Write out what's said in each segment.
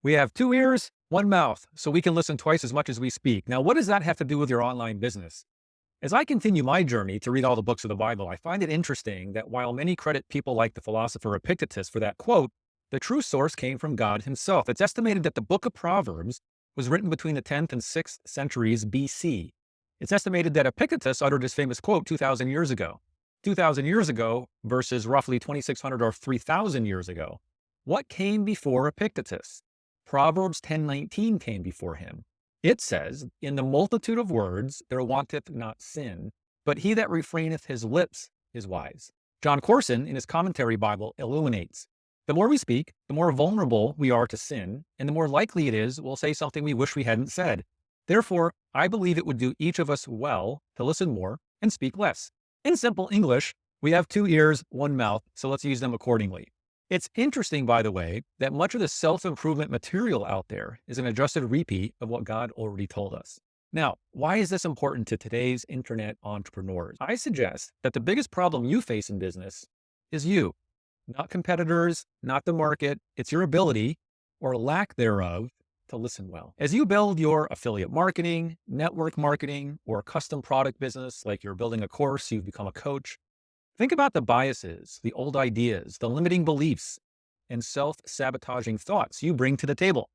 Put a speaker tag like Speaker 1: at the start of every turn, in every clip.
Speaker 1: We have two ears, one mouth, so we can listen twice as much as we speak. Now, what does that have to do with your online business? As I continue my journey to read all the books of the Bible, I find it interesting that while many credit people like the philosopher Epictetus for that quote, the true source came from God himself. It's estimated that the book of Proverbs was written between the 10th and 6th centuries BC. It's estimated that Epictetus uttered his famous quote 2,000 years ago. 2,000 years ago versus roughly 2,600 or 3,000 years ago. What came before Epictetus? Proverbs 10:19 came before him. It says, "In the multitude of words there wanteth not sin, but he that refraineth his lips is wise." John Corson, in his commentary Bible, illuminates, the more we speak, the more vulnerable we are to sin, and the more likely it is we'll say something we wish we hadn't said. Therefore, I believe it would do each of us well to listen more and speak less. In simple English, we have two ears, one mouth, so let's use them accordingly. It's interesting, by the way, that much of the self-improvement material out there is an adjusted repeat of what God already told us. Now, why is this important to today's internet entrepreneurs? I suggest that the biggest problem you face in business is you, not competitors, not the market. It's your ability or lack thereof to listen well. As you build your affiliate marketing, network marketing, or custom product business, like you're building a course, you've become a coach, think about the biases, the old ideas, the limiting beliefs, and self-sabotaging thoughts you bring to the table.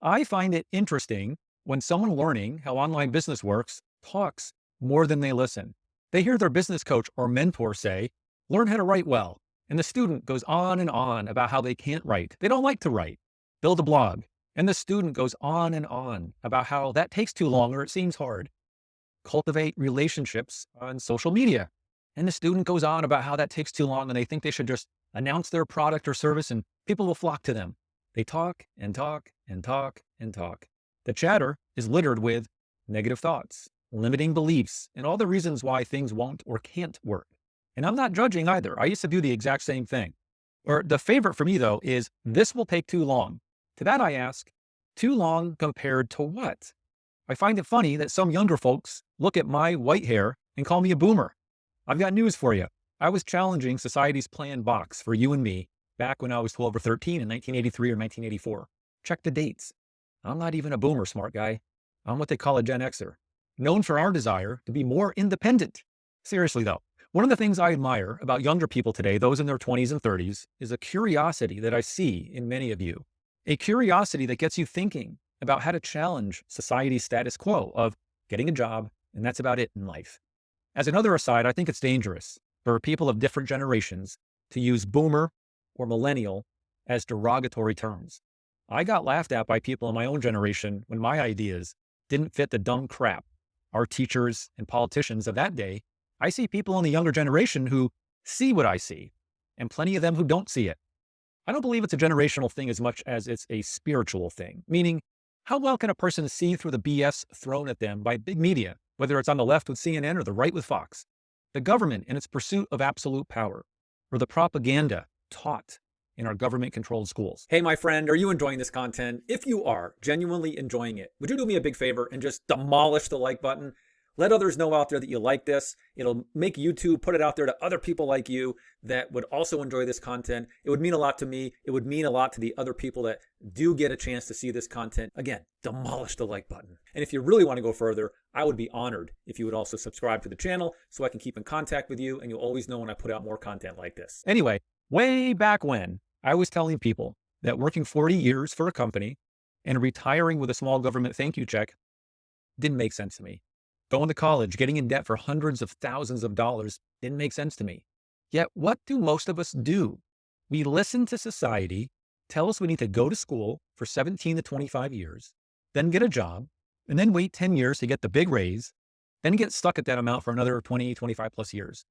Speaker 1: I find it interesting when someone learning how online business works talks more than they listen. They hear their business coach or mentor say, "Learn how to write well." And the student goes on and on about how they can't write. They don't like to write. Build a blog. And the student goes on and on about how that takes too long or it seems hard. Cultivate relationships on social media. And the student goes on about how that takes too long and they think they should just announce their product or service and people will flock to them. They talk and talk and talk and talk. The chatter is littered with negative thoughts, limiting beliefs, and all the reasons why things won't or can't work. And I'm not judging either. I used to do the exact same thing. Or the favorite for me though is, "This will take too long." To that I ask, too long compared to what? I find it funny that some younger folks look at my white hair and call me a boomer. I've got news for you. I was challenging society's planned box for you and me back when I was 12 or 13 in 1983 or 1984. Check the dates. I'm not even a boomer, smart guy. I'm what they call a Gen Xer, known for our desire to be more independent. Seriously though, one of the things I admire about younger people today, those in their 20s and 30s, is a curiosity that I see in many of you. A curiosity that gets you thinking about how to challenge society's status quo of getting a job, and that's about it in life. As another aside, I think it's dangerous for people of different generations to use boomer or millennial as derogatory terms. I got laughed at by people in my own generation when my ideas didn't fit the dumb crap our teachers and politicians of that day. I see people in the younger generation who see what I see, and plenty of them who don't see it. I don't believe it's a generational thing as much as it's a spiritual thing, meaning how well can a person see through the BS thrown at them by big media, whether it's on the left with CNN or the right with Fox, the government in its pursuit of absolute power, or the propaganda taught in our government-controlled schools. Hey, my friend, are you enjoying this content? If you are genuinely enjoying it, would you do me a big favor and just demolish the like button? Let others know out there that you like this. It'll make YouTube put it out there to other people like you that would also enjoy this content. It would mean a lot to me. It would mean a lot to the other people that do get a chance to see this content. Again, demolish the like button. And if you really want to go further, I would be honored if you would also subscribe to the channel so I can keep in contact with you and you'll always know when I put out more content like this. Anyway, way back when, I was telling people that working 40 years for a company and retiring with a small government thank you check didn't make sense to me. Going to college, getting in debt for hundreds of thousands of dollars didn't make sense to me. Yet what do most of us do? We listen to society tell us we need to go to school for 17 to 25 years, then get a job, and then wait 10 years to get the big raise, then get stuck at that amount for another 20, 25 plus years,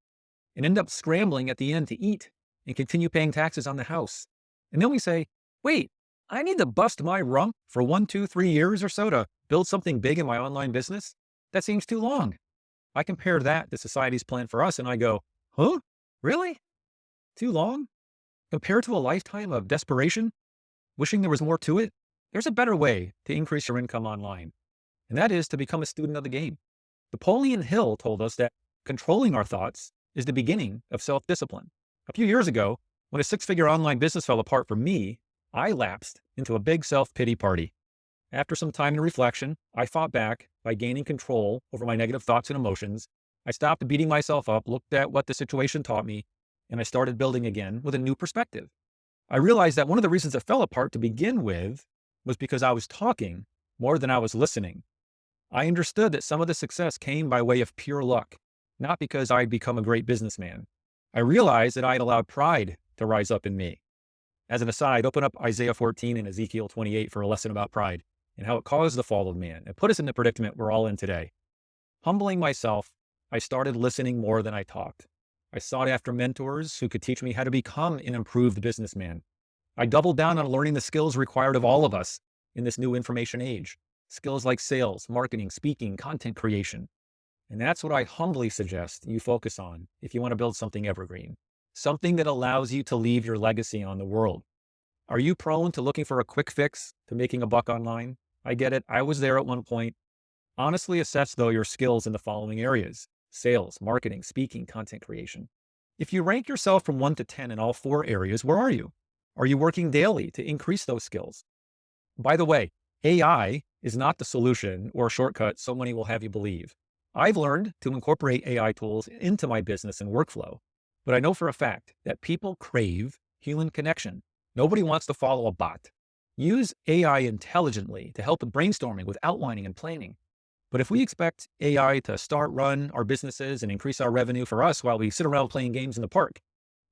Speaker 1: and end up scrambling at the end to eat and continue paying taxes on the house. And then we say, wait, I need to bust my rump for 1, 2, 3 years or so to build something big in my online business? That seems too long. I compare that to society's plan for us and I go, huh? Really? Too long? Compared to a lifetime of desperation, wishing there was more to it? There's a better way to increase your income online, and that is to become a student of the game. Napoleon Hill told us that controlling our thoughts is the beginning of self-discipline. A few years ago, when a 6-figure online business fell apart for me, I lapsed into a big self-pity party. After some time and reflection, I fought back by gaining control over my negative thoughts and emotions. I stopped beating myself up, looked at what the situation taught me, and I started building again with a new perspective. I realized that one of the reasons it fell apart to begin with was because I was talking more than I was listening. I understood that some of the success came by way of pure luck, not because I'd become a great businessman. I realized that I had allowed pride to rise up in me. As an aside, open up Isaiah 14 and Ezekiel 28 for a lesson about pride and how it caused the fall of man and put us in the predicament we're all in today. Humbling myself, I started listening more than I talked. I sought after mentors who could teach me how to become an improved businessman. I doubled down on learning the skills required of all of us in this new information age. Skills like sales, marketing, speaking, content creation. And that's what I humbly suggest you focus on if you want to build something evergreen, something that allows you to leave your legacy on the world. Are you prone to looking for a quick fix to making a buck online? I get it. I was there at one point. Honestly assess, though, your skills in the following areas: sales, marketing, speaking, content creation. If you rank yourself from 1 to 10 in all 4 areas, where are you? Are you working daily to increase those skills? By the way, AI is not the solution or shortcut so many will have you believe. I've learned to incorporate AI tools into my business and workflow, but I know for a fact that people crave human connection. Nobody wants to follow a bot. Use AI intelligently to help with brainstorming, with outlining and planning. But if we expect AI to start, run our businesses and increase our revenue for us while we sit around playing games in the park,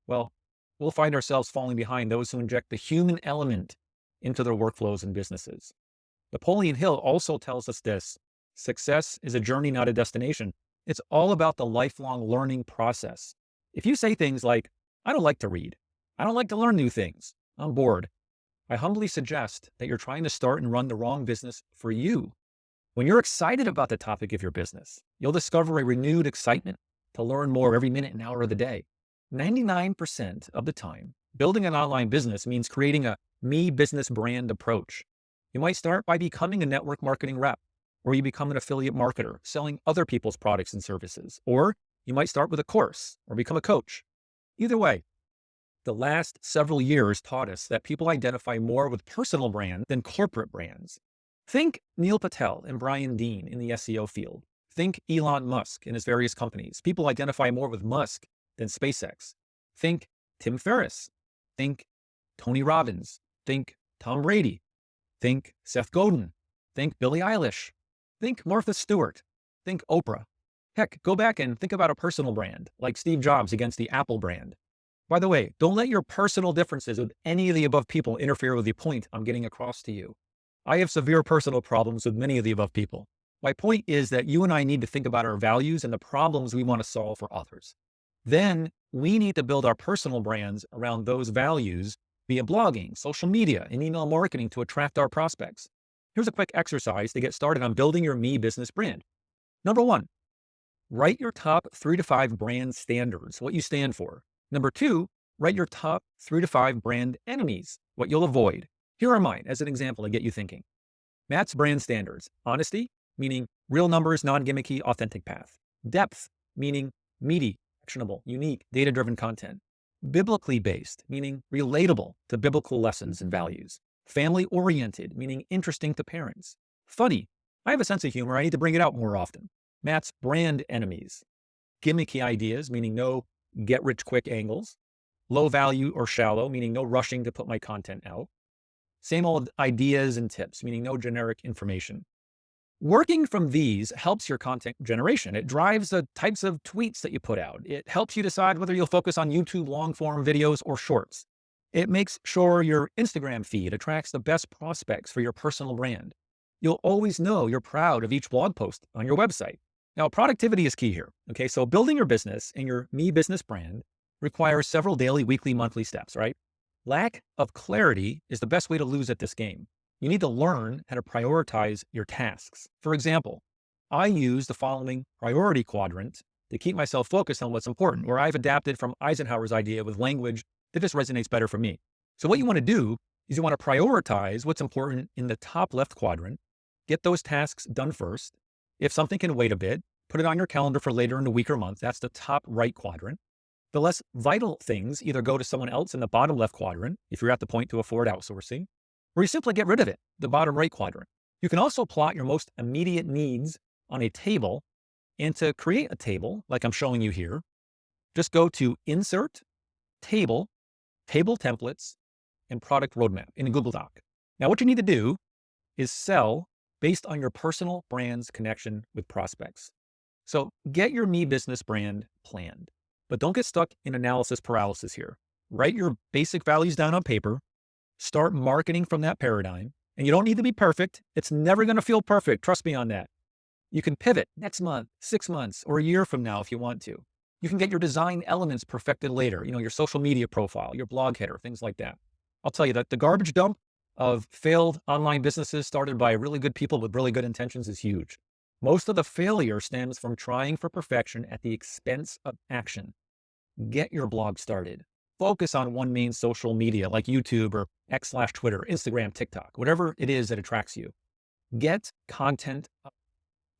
Speaker 1: well, we'll find ourselves falling behind those who inject the human element into their workflows and businesses. Napoleon Hill also tells us this: success is a journey, not a destination. It's all about the lifelong learning process. If you say things like, I don't like to read, I don't like to learn new things, I'm bored, I humbly suggest that you're trying to start and run the wrong business for you. When you're excited about the topic of your business, you'll discover a renewed excitement to learn more every minute and hour of the day. 99% of the time, building an online business means creating a me business brand approach. You might start by becoming a network marketing rep, or you become an affiliate marketer selling other people's products and services, or you might start with a course or become a coach. Either way, the last several years taught us that people identify more with personal brand than corporate brands. Think Neil Patel and Brian Dean in the SEO field. Think Elon Musk and his various companies. People identify more with Musk than SpaceX. Think Tim Ferriss. Think Tony Robbins. Think Tom Brady. Think Seth Godin. Think Billie Eilish. Think Martha Stewart. Think Oprah. Heck, go back and think about a personal brand like Steve Jobs against the Apple brand. By the way, don't let your personal differences with any of the above people interfere with the point I'm getting across to you. I have severe personal problems with many of the above people. My point is that you and I need to think about our values and the problems we want to solve for others. Then we need to build our personal brands around those values via blogging, social media, and email marketing to attract our prospects. Here's a quick exercise to get started on building your me business brand. Number 1, write your top 3 to 5 brand standards, what you stand for. Number 2, write your top 3 to 5 brand enemies, what you'll avoid. Here are mine as an example to get you thinking. Matt's brand standards: honesty, meaning real numbers, non-gimmicky, authentic path. Depth, meaning meaty, actionable, unique, data-driven content. Biblically based, meaning relatable to biblical lessons and values. Family-oriented, meaning interesting to parents. Funny, I have a sense of humor, I need to bring it out more often. Matt's brand enemies: gimmicky ideas, meaning no get-rich-quick angles. Low value or shallow, meaning no rushing to put my content out. Same old ideas and tips, meaning no generic information. Working from these helps your content generation. It drives the types of tweets that you put out. It helps you decide whether you'll focus on YouTube long-form videos or shorts. It makes sure your Instagram feed attracts the best prospects for your personal brand. You'll always know you're proud of each blog post on your website. Now, productivity is key here. Okay, so building your business and your me business brand requires several daily, weekly, monthly steps, right? Lack of clarity is the best way to lose at this game. You need to learn how to prioritize your tasks. For example, I use the following priority quadrant to keep myself focused on what's important, where I've adapted from Eisenhower's idea with language that just resonates better for me. So what you want to do is you want to prioritize what's important in the top left quadrant, get those tasks done first. If something can wait a bit, put it on your calendar for later in the week or month. That's the top right quadrant. The less vital things either go to someone else in the bottom left quadrant, if you're at the point to afford outsourcing, or you simply get rid of it, the bottom right quadrant. You can also plot your most immediate needs on a table, and to create a table, like I'm showing you here, just go to Insert, Table, Table Templates, and Product Roadmap in a Google Doc. Now, what you need to do is sell based on your personal brand's connection with prospects. So get your Me Business brand planned, but don't get stuck in analysis paralysis here. Write your basic values down on paper, start marketing from that paradigm, and you don't need to be perfect. It's never going to feel perfect. Trust me on that. You can pivot next month, 6 months, or a year from now if you want to. You can get your design elements perfected later, your social media profile, your blog header, things like that. I'll tell you that the garbage dump of failed online businesses started by really good people with really good intentions is huge. Most of the failure stems from trying for perfection at the expense of action. Get your blog started. Focus on one main social media like YouTube or X/Twitter, Instagram, TikTok, whatever it is that attracts you. Get content up.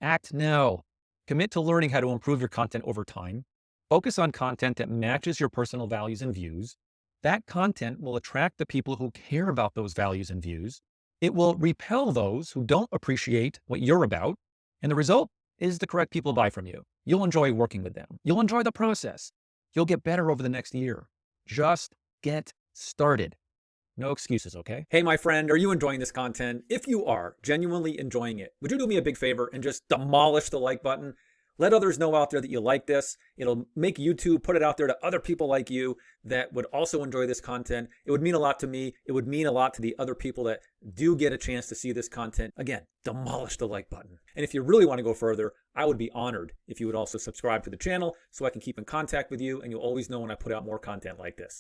Speaker 1: Act now. Commit to learning how to improve your content over time. Focus on content that matches your personal values and views. That content will attract the people who care about those values and views. It will repel those who don't appreciate what you're about. And the result is the correct people buy from you. You'll enjoy working with them. You'll enjoy the process. You'll get better over the next year. Just get started. No excuses, okay? Hey, my friend, are you enjoying this content? If you are genuinely enjoying it, would you do me a big favor and just demolish the like button? Let others know out there that you like this. It'll make YouTube put it out there to other people like you that would also enjoy this content. It would mean a lot to me. It would mean a lot to the other people that do get a chance to see this content. Again, demolish the like button. And if you really want to go further, I would be honored if you would also subscribe to the channel so I can keep in contact with you and you'll always know when I put out more content like this.